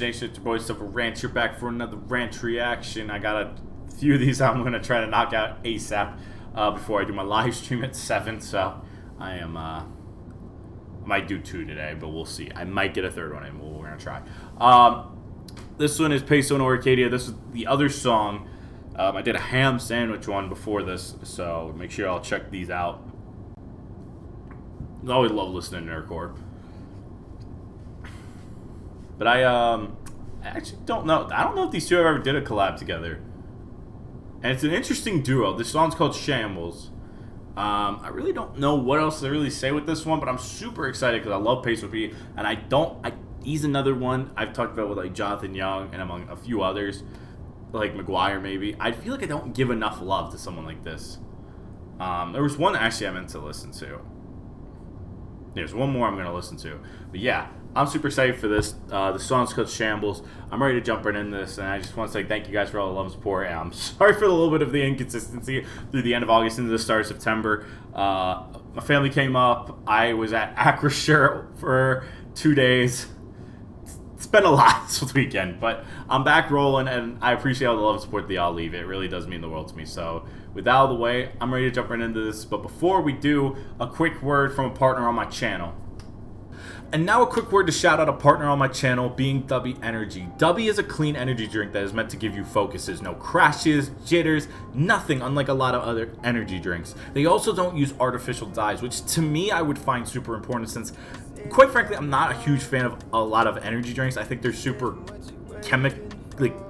Nation, it's your boy Silver Ranch. You're back for another Ranch reaction. I got a few of these I'm going to try to knock out ASAP before I do my live stream at 7. So I am, I might do 2 today, but we'll see. I might get a third one in. We're going to try. This one is Peso and ORICADIA. This is the other song. I did a ham sandwich one before this, so make sure y'all check these out. I always love listening to nerdcore. But I actually don't know. I don't know if these two ever did a collab together. And it's an interesting duo. This song's called Shambles. I really don't know what else to really say with this one, but I'm super excited because I love Peso P. And he's another one I've talked about with like Jonathan Young and among a few others, like McGuire maybe. I feel like I don't give enough love to someone like this. There was one actually I meant to listen to. There's one more I'm going to listen to. But yeah, I'm super excited for this. The song's called Shambles. I'm ready to jump right into this, and I just want to say thank you guys for all the love and support. And I'm sorry for a little bit of the inconsistency through the end of August into the start of September. My family came up. I was at Acrisure for 2 days. It's been a lot this weekend, but I'm back rolling, and I appreciate all the love and support that y'all leave. It really does mean the world to me. So with that out of the way, I'm ready to jump right into this. But before we do, a quick word from a partner on my channel. And now a quick word to shout out a partner on my channel, being W Energy. W is a clean energy drink that is meant to give you focuses, no crashes, jitters, nothing, unlike a lot of other energy drinks. They also don't use artificial dyes, which to me I would find super important since, quite frankly, I'm not a huge fan of a lot of energy drinks. I think they're super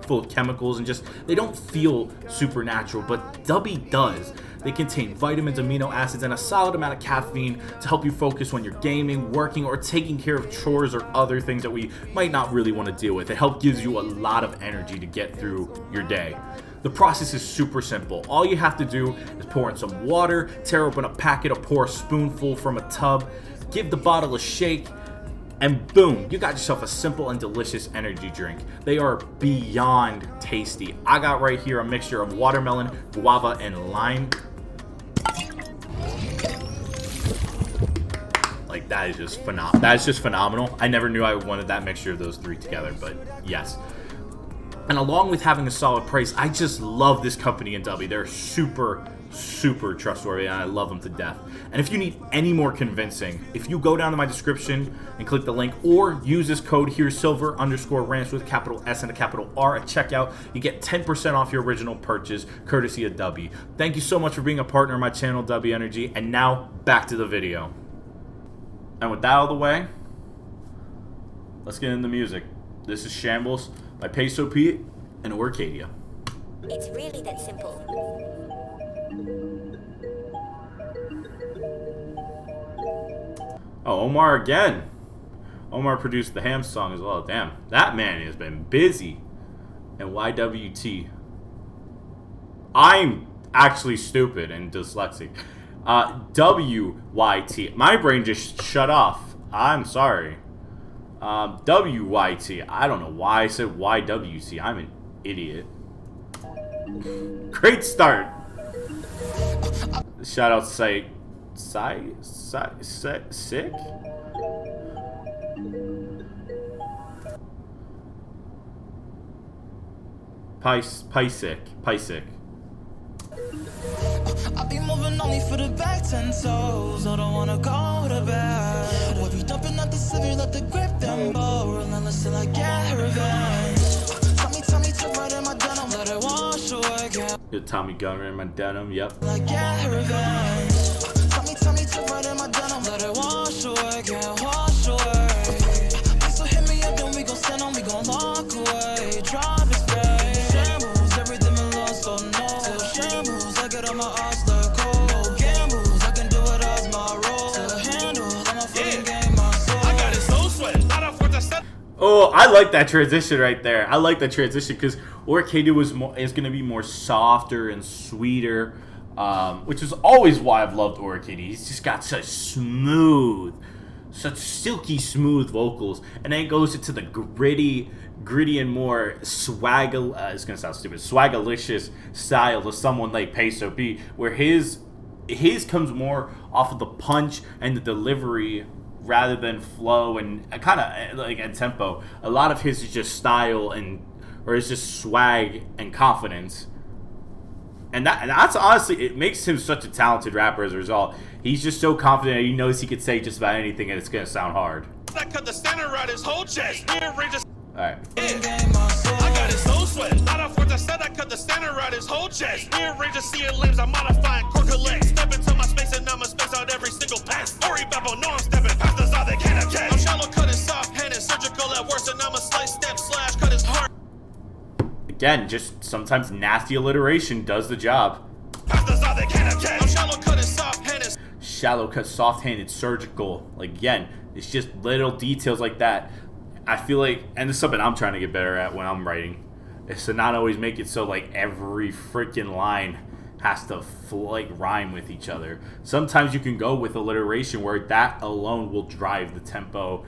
full of chemicals and just, they don't feel supernatural, but W does. They contain vitamins, amino acids, and a solid amount of caffeine to help you focus when you're gaming, working, or taking care of chores or other things that we might not really want to deal with. It helps gives you a lot of energy to get through your day. The process is super simple. All you have to do is pour in some water, tear open a packet, or pour a spoonful from a tub, give the bottle a shake, and boom, you got yourself a simple and delicious energy drink. They are beyond tasty. I got right here a mixture of watermelon, guava, and lime. Like, that is just phenomenal. That is just phenomenal. I never knew I wanted that mixture of those three together, but yes. And along with having a solid price, I just love this company in W. They're super trustworthy, and I love them to death. And if you need any more convincing, if you go down to my description and click the link, or use this code here, Silver_Ranch with capital S and a capital R at checkout, you get 10% off your original purchase, courtesy of W. Thank you so much for being a partner of my channel, W Energy. And now back to the video. And with that out of the way, let's get into the music. This is Shambles by Peso P and ORICADIA. It's really that simple. Oh, Omar again. Omar produced the ham song as well. Damn, that man has been busy. And YWT. I'm actually stupid and dyslexic. WYT. My brain just shut off. I'm sorry. WYT. I don't know why I said YWT. I'm an idiot. Great start. Shout out Sick. Pysick. I be moving only for the back 10 toes. I don't wanna go to bed. We'll be dumping at the city, let the grip them bow. Relentless till I get revenge. Tommy, took right in my denim, let it wash away. Your Tommy Gunner in my denim, yep. Like get revenge. Tommy, took right in my denim, let it wash away, can't wash away. So hit me up, then we gon' stand on, we gon' walk away. Drive it straight. Shambles, everything I lost, oh no. Shambles, I get on my ass like cold. Gambles, I can do it as my role. To handle, I'm a fucking game, my soul. I got it so sweat, not a force I step. Oh, I like that transition right there. I like that transition because ORICADIA is going to be more softer and sweeter, which is always why I've loved ORICADIA. He's just got such silky smooth vocals, and then it goes into the gritty and more it's gonna sound stupid, swagalicious style of someone like Peso P, where his comes more off of the punch and the delivery rather than flow and kind of like a tempo. A lot of his is just style or it's just swag and confidence. And that's honestly, it makes him such a talented rapper as a result. He's just so confident that he knows he could say just about anything and it's gonna sound hard. I cut the standard right his whole chest. Alright. I got his soul sweat. Not off words I said, I cut the standard right his whole chest. Rearrange the seeing limbs, I'm modifying core collect. Step into my space and I'ma space out every single pass. Ori Babo, know I'm stepping past the side they can't catch. I'm shallow, cut his soft hand and surgical at worst, and I'ma slice, step, slash, cut his heart. Again, just sometimes nasty alliteration does the job. Past the side they can't catch. I'm shallow, cut his soft hand and Shallow cut, soft-handed, surgical. Like, again, it's just little details like that. I feel like, and this is something I'm trying to get better at when I'm writing, is to not always make it so like every freaking line has to rhyme with each other. Sometimes you can go with alliteration where that alone will drive the tempo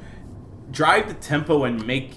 and make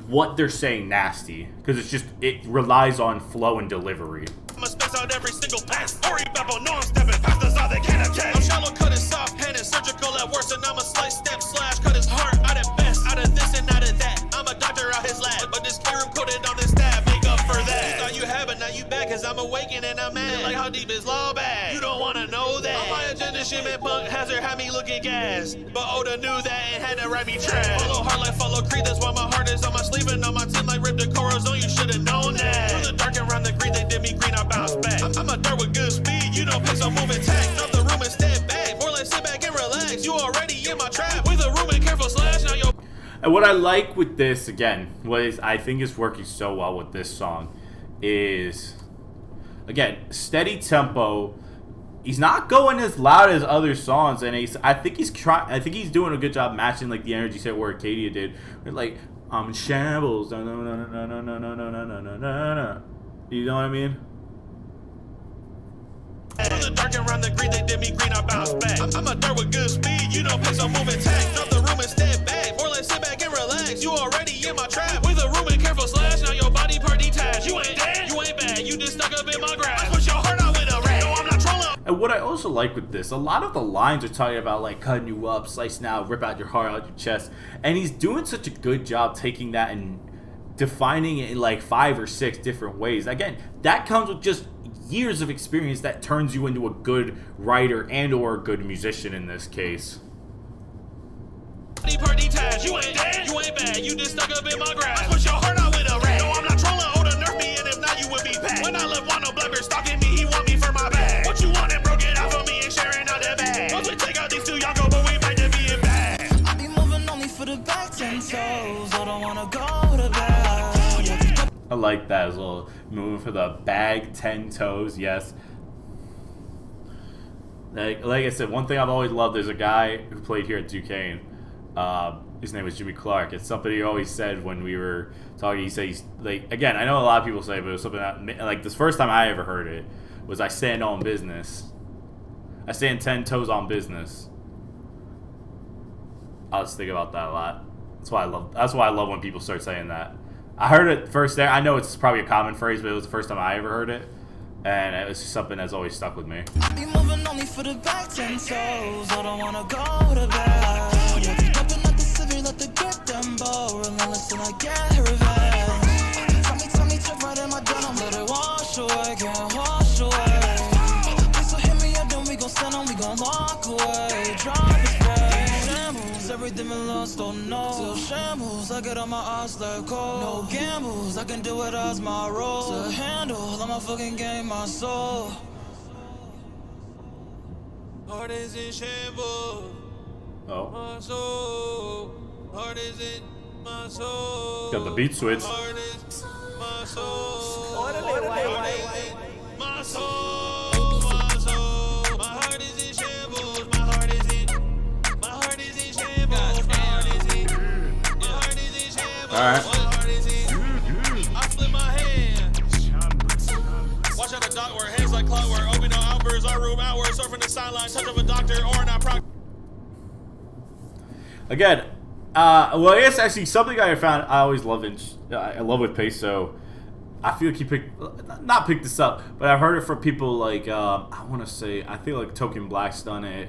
what they're saying nasty, because it relies on flow and delivery. I'ma space out every single pass. Ori Babo, know I'm stepping past the side they can't catch. I'm shallow, cut his soft hand and surgical at worst, and I'ma slice, step, slash, cut his heart out at best. Out of this and out of that. I'm a doctor out his lab, but this K-room coated on this stab. Make up for that. You thought you had, but now you back, cause I'm awakened and I'm mad. Like how deep is law bag? You don't wanna know that. On my agenda, shit, man, punk hazard had me looking gas. But Oda knew that and had to write me trash. Follow hard like follow Creed, that's why my heart is on my sleeve and on my team like Rip the Corazon. You should've known that. Through the dark and around the green, they did me green, I bounced back. I'm a dirt with good speed, you know, pace on moving tack. Drop the room and step back. More like sit back and relax. You already in my trap. With a room and careful slash, now yo. And what I like with this, again, I think is working so well with this song is, again, steady tempo. He's not going as loud as other songs, and I think he's doing a good job matching like the energy set where ORICADIA did. With like, I'm in shambles. You know what I mean? Through the dark and around the green, they did me green, I bounced back. I'm a dirt with good speed, you know, pace on moving tack. Drop the room and step back. More like sit back and relax. You already in my trap. With a room and careful slash, now your body part detached. You ain't dead, you ain't bad, you just stuck up in my grass. I push your heart out with a rat. No, I'm not trolling. And what I also like with this, a lot of the lines are talking about like cutting you up, slicing out, rip out your heart out your chest. And he's doing such a good job taking that and defining it in like 5 or 6 different ways. Again, that comes with just years of experience that turns you into a good writer and or a good musician in this case. You ain't dead, you ain't bad, you just stuck up in my grass. I push your heart out with a rat. No, I'm not trolling, Oda nerf me, and if not, you would be back. When I left Wano Blackbeard stalking me, he want me for my bag. What you want and broke it out for me and sharing out the bag. Once we take out these 2 young go, but we might just be in bad. I be moving only for the back 10 toes. I don't wanna go to bed. I like that as well. Moving for the bag 10 toes, yes. Like I said, one thing I've always loved, there's a guy who played here at Duquesne. His name was Jimmy Clark. It's something he always said when we were talking. He said, he's like, again, I know a lot of people say, but it was something that, like, this first time I ever heard it was I stand on business. I stand 10 toes on business. I just think about that a lot. That's why I love when people start saying that. I heard it first there. I know it's probably a common phrase, but it was the first time I ever heard it. And it was just something that's always stuck with me. I be moving only for the back 10 toes. I don't wanna go to bed. Jumping at the civvy, let the get them bow. Relentless till I get revenge. Tell me, check right in my denim. Let it wash away, can't wash away. So hit me up, then we gon' send on, we gon' walk away. Drive is bad. Shambles, everything been lost, don't know. Still shambles, I get on my eyes like cold. No gambles, I can do it as my role. To handle, I'm a fucking game, my soul. Heart is in shambles. Oh. My soul. Heart is in my soul. Got the beat switch. Heart is my soul. My soul. My soul. My heart is in shambles. My heart is in shambles. My heart is in shambles. My heart is in shambles. All right. My heart is in. I flip my hand. Watch out the dot where hands like clockwork. Open no outbursts, our room outward. Surfing the sideline, touch of a doctor or not proc. Again, well, I guess actually something I found I always love I love with Peso. I feel like he not picked this up, but I've heard it from people like I want to say, I feel like Token Black's done it.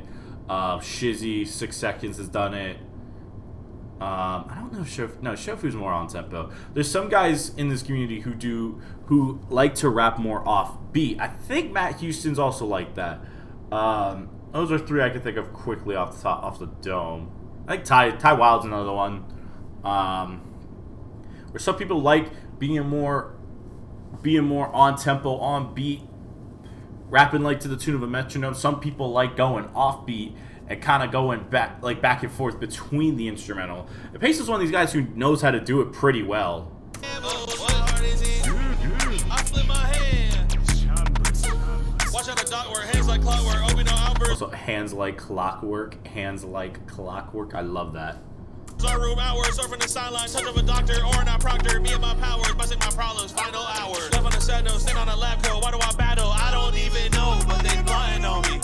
Shizzy, 6 Seconds has done it. I don't know if Shofu's more on tempo. There's some guys in this community who like to rap more off beat. I think Matt Houston's also like that. Those are 3 I can think of quickly off the dome. I think Ty Wild's another one. Where some people like being more on tempo, on beat, rapping like to the tune of a metronome. Some people like going off beat and kind of going back and forth between the instrumental. And Pace is one of these guys who knows how to do it pretty well. Also, hands like clockwork. I love that. Our room hours, surfing the sideline, touch of a doctor or not proctor. Me and my powers, busting my problems, final hours. Left on the sad note, stand on a lab coat. Why do I battle? I don't even know, but they plotting on me.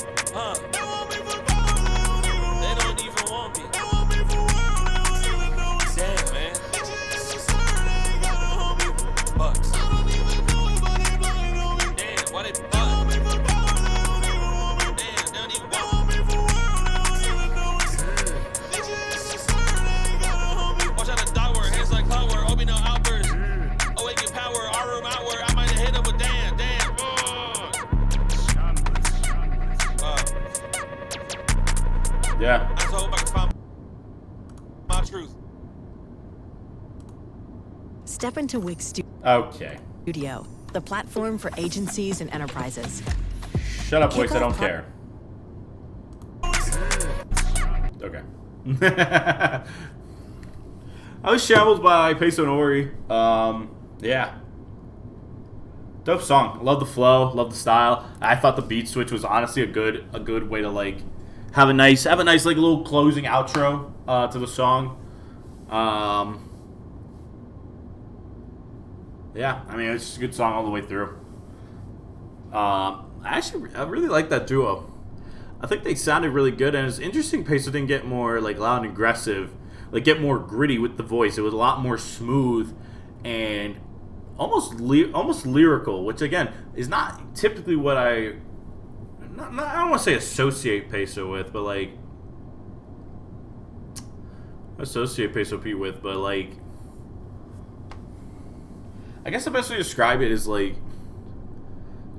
They want me for power, they don't even want me. They want me for world, they don't even know it's damn, man. They just absurd, they ain't got no homie. Bucks. I don't even know it, but they blowing on me. Damn, why they bucks? They want me for power, they don't even want me. Damn, they don't even want me for world, they don't even know it's they just absurd, they ain't got no homie. Watch out the dog work, hands like clockwork, Obi no outburst. Awaken power, our room outward. I might have hit him with damn. Yeah. I hope I can find my truth. Step into Wig Okay. Studio, the platform for agencies and enterprises. Shut up, voice. I don't care. Okay. I was Shambles by Peso and Ori. Yeah. Dope song. Love the flow. Love the style. I thought the beat switch was honestly a good way to like have a nice like little closing outro to the song. Yeah, I mean it's just a good song all the way through. I really like that duo. I think they sounded really good, and it's interesting Peso didn't get more like loud and aggressive, like get more gritty with the voice. It was a lot more smooth and almost lyrical, which again is not typically what I don't want to say associate Peso with, but like associate Peso P with, but like I guess the best way to describe it is like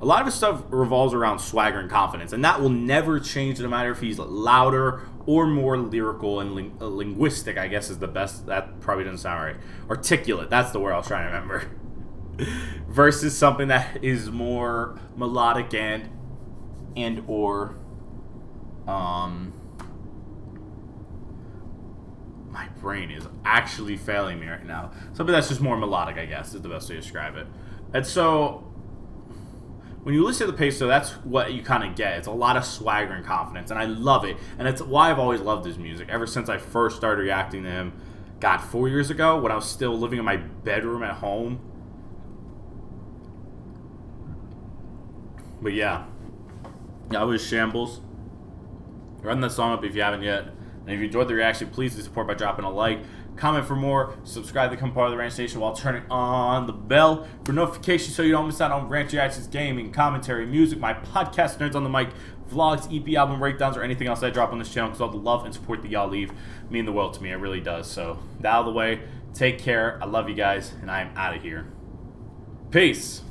a lot of his stuff revolves around swagger and confidence, and that will never change no matter if he's louder or more lyrical and linguistic, I guess is the best. That probably doesn't sound right. Articulate, that's the word I was trying to remember. Versus something that is more melodic and or my brain is actually failing me right now. Something that's just more melodic, I guess, is the best way to describe it. And so when you listen to the Peso, that's what you kind of get. It's a lot of swagger and confidence, and I love it. And it's why I've always loved his music ever since I first started reacting to him. God, 4 years ago when I was still living in my bedroom at home. But yeah, that was Shambles. Run that song up if you haven't yet. And if you enjoyed the reaction, please do support by dropping a like. Comment for more. Subscribe to become part of the Ranch Station while turning on the bell for notifications so you don't miss out on Ranch Reactions, gaming, commentary, music, my podcast, Nerds on the Mic, vlogs, EP album breakdowns, or anything else I drop on this channel, because all the love and support that y'all leave mean the world to me. It really does. So, that out of the way. Take care. I love you guys, and I am out of here. Peace.